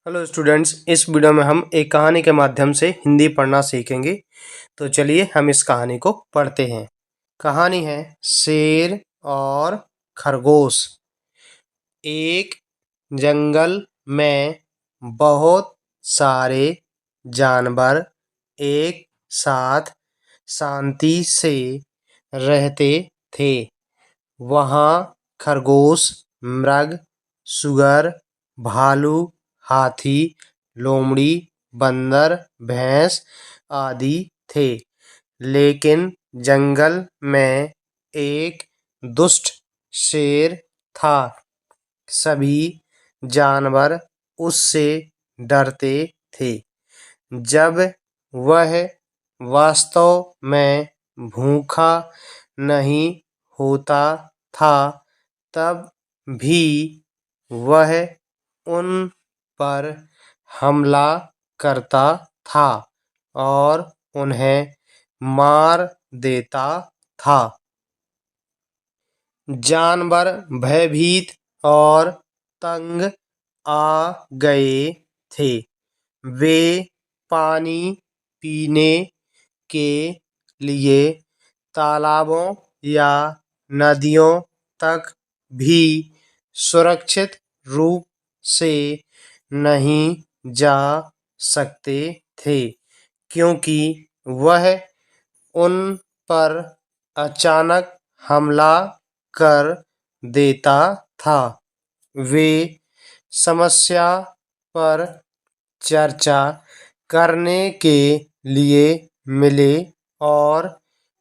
Hello students, इस video में हम एक कहानी के माध्यम से हिंदी पढ़ना सीखेंगे। तो चलिए हम इस कहानी को पढ़ते हैं। कहानी है शेर और खरगोश। एक जंगल में बहुत सारे जानवर एक साथ शांति से रहते थे। वहाँ खरगोश, मृग, सुअर, भालू, हाथी, लोमड़ी, बंदर, भैंस आदि थे। लेकिन जंगल में एक दुष्ट शेर था। सभी जानवर उससे डरते थे। जब वह वास्तव में भूखा नहीं होता था, तब भी वह उन पर हमला करता था और उन्हें मार देता था। जानवर भयभीत और तंग आ गए थे। वे पानी पीने के लिए तालाबों या नदियों तक भी सुरक्षित रूप से नहीं जा सकते थे, क्योंकि वह उन पर अचानक हमला कर देता था। वे समस्या पर चर्चा करने के लिए मिले और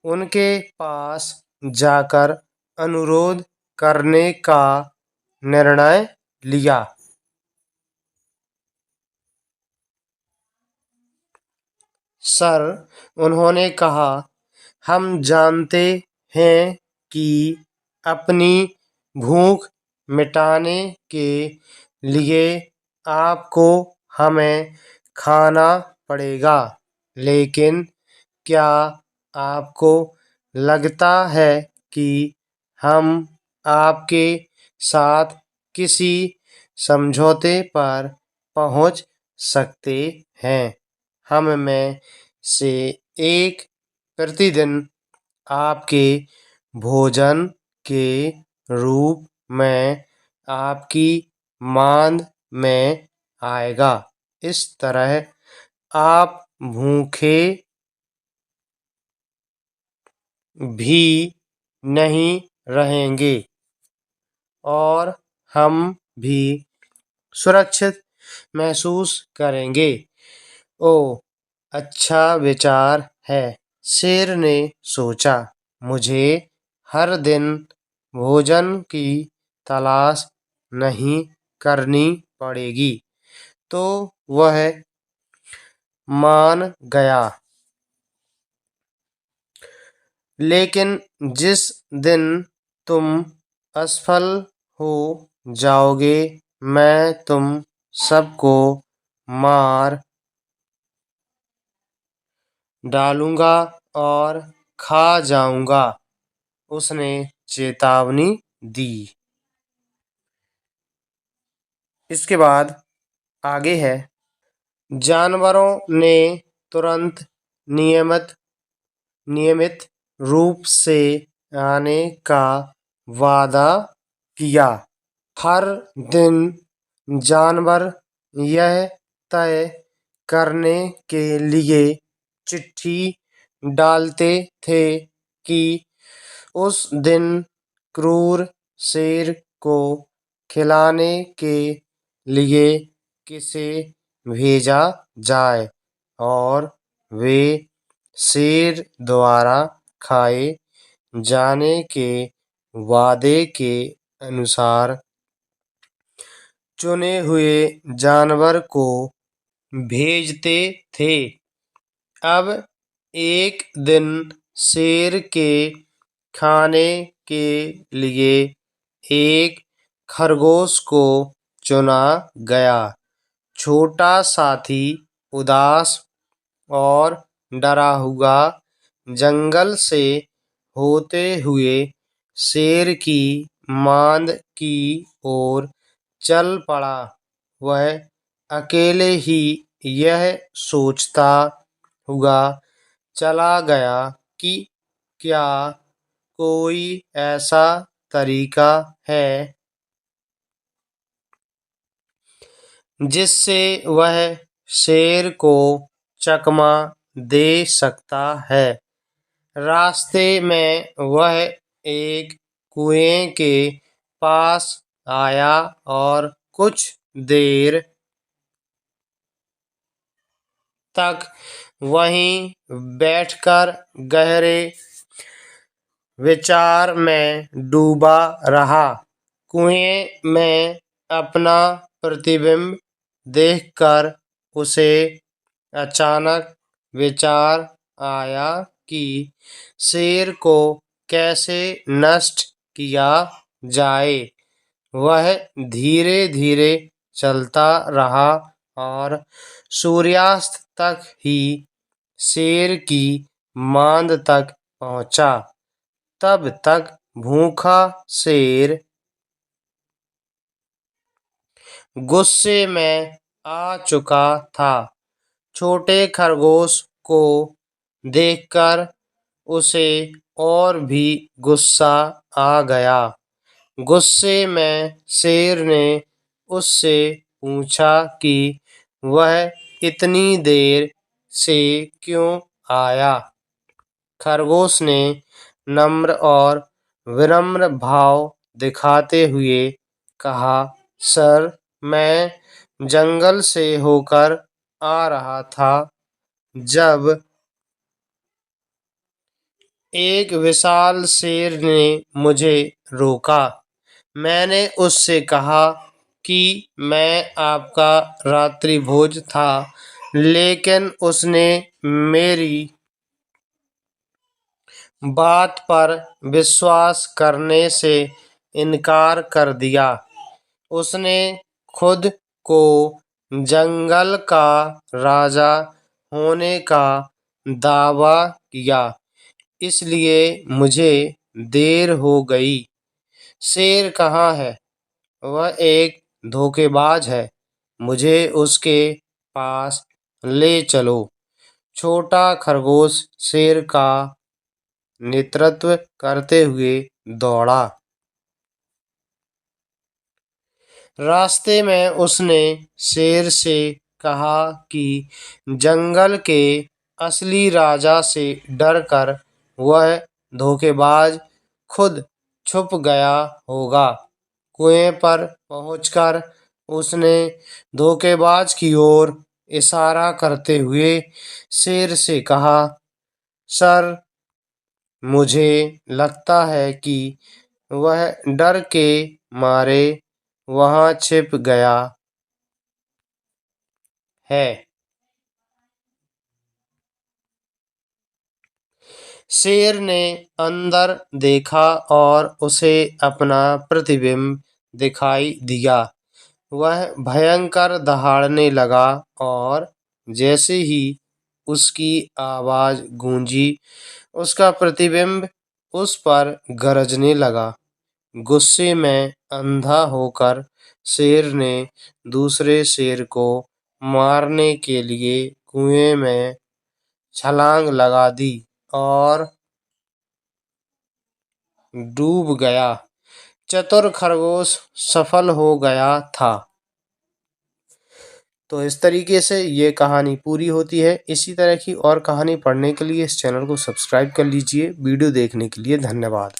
उनके पास जाकर अनुरोध करने का निर्णय लिया। सर, उन्होंने कहा, हम जानते हैं कि अपनी भूख मिटाने के लिए आपको हमें खाना पड़ेगा, लेकिन क्या आपको लगता है कि हम आपके साथ किसी समझौते पर पहुंच सकते हैं? हम में से एक प्रतिदिन आपके भोजन के रूप में आपकी मांद में आएगा। इस तरह आप भूखे भी नहीं रहेंगे और हम भी सुरक्षित महसूस करेंगे। ओह, अच्छा विचार है, शेर ने सोचा। मुझे हर दिन भोजन की तलाश नहीं करनी पड़ेगी। तो वह मान गया। लेकिन जिस दिन तुम असफल हो जाओगे, मैं तुम सबको मार डालूंगा और खा जाऊंगा, उसने चेतावनी दी। इसके बाद आगे है। जानवरों ने तुरंत नियमित रूप से आने का वादा किया। हर दिन जानवर यह तय करने के लिए चिट्ठी डालते थे कि उस दिन क्रूर शेर को खिलाने के लिए किसे भेजा जाए, और वे शेर द्वारा खाए जाने के वादे के अनुसार चुने हुए जानवर को भेजते थे। अब एक दिन शेर के खाने के लिए एक खरगोश को चुना गया। छोटा साथी उदास और डरा हुआ जंगल से होते हुए शेर की मांद की ओर चल पड़ा। वह अकेले ही यह सोचता हुआ चला गया कि क्या कोई ऐसा तरीका है जिससे वह शेर को चकमा दे सकता है। रास्ते में वह एक कुएं के पास आया और कुछ देर तक वहीं बैठकर गहरे विचार में डूबा रहा। कुएं में अपना प्रतिबिंब देखकर उसे अचानक विचार आया कि शेर को कैसे नष्ट किया जाए। वह धीरे धीरे चलता रहा और सूर्यास्त तक ही शेर की मांद तक पहुंचा। तब तक भूखा शेर गुस्से में आ चुका था। छोटे खरगोश को देखकर उसे और भी गुस्सा आ गया। गुस्से में शेर ने उससे पूछा कि वह इतनी देर से क्यों आया। खरगोश ने नम्र और विनम्र भाव दिखाते हुए कहा, सर, मैं जंगल से होकर आ रहा था जब एक विशाल शेर ने मुझे रोका। मैंने उससे कहा कि मैं आपका रात्रिभोज था, लेकिन उसने मेरी बात पर विश्वास करने से इनकार कर दिया। उसने खुद को जंगल का राजा होने का दावा किया, इसलिए मुझे देर हो गई। शेर कहाँ है? वह एक धोखेबाज है। मुझे उसके पास ले चलो। छोटा खरगोश शेर का नेतृत्व करते हुए दौड़ा। रास्ते में उसने शेर से कहा कि जंगल के असली राजा से डरकर वह धोखेबाज खुद छुप गया होगा। कुएं पर पहुंचकर उसने धोखेबाज की ओर इशारा करते हुए शेर से कहा, सर, मुझे लगता है कि वह डर के मारे वहां छिप गया है। शेर ने अंदर देखा और उसे अपना प्रतिबिंब दिखाई दिया। वह भयंकर दहाड़ने लगा और जैसे ही उसकी आवाज गूंजी, उसका प्रतिबिंब उस पर गरजने लगा। गुस्से में अंधा होकर शेर ने दूसरे शेर को मारने के लिए कुएं में छलांग लगा दी और डूब गया। चतुर खरगोश सफल हो गया था। तो इस तरीके से ये कहानी पूरी होती है। इसी तरह की और कहानी पढ़ने के लिए इस चैनल को सब्सक्राइब कर लीजिए। वीडियो देखने के लिए धन्यवाद।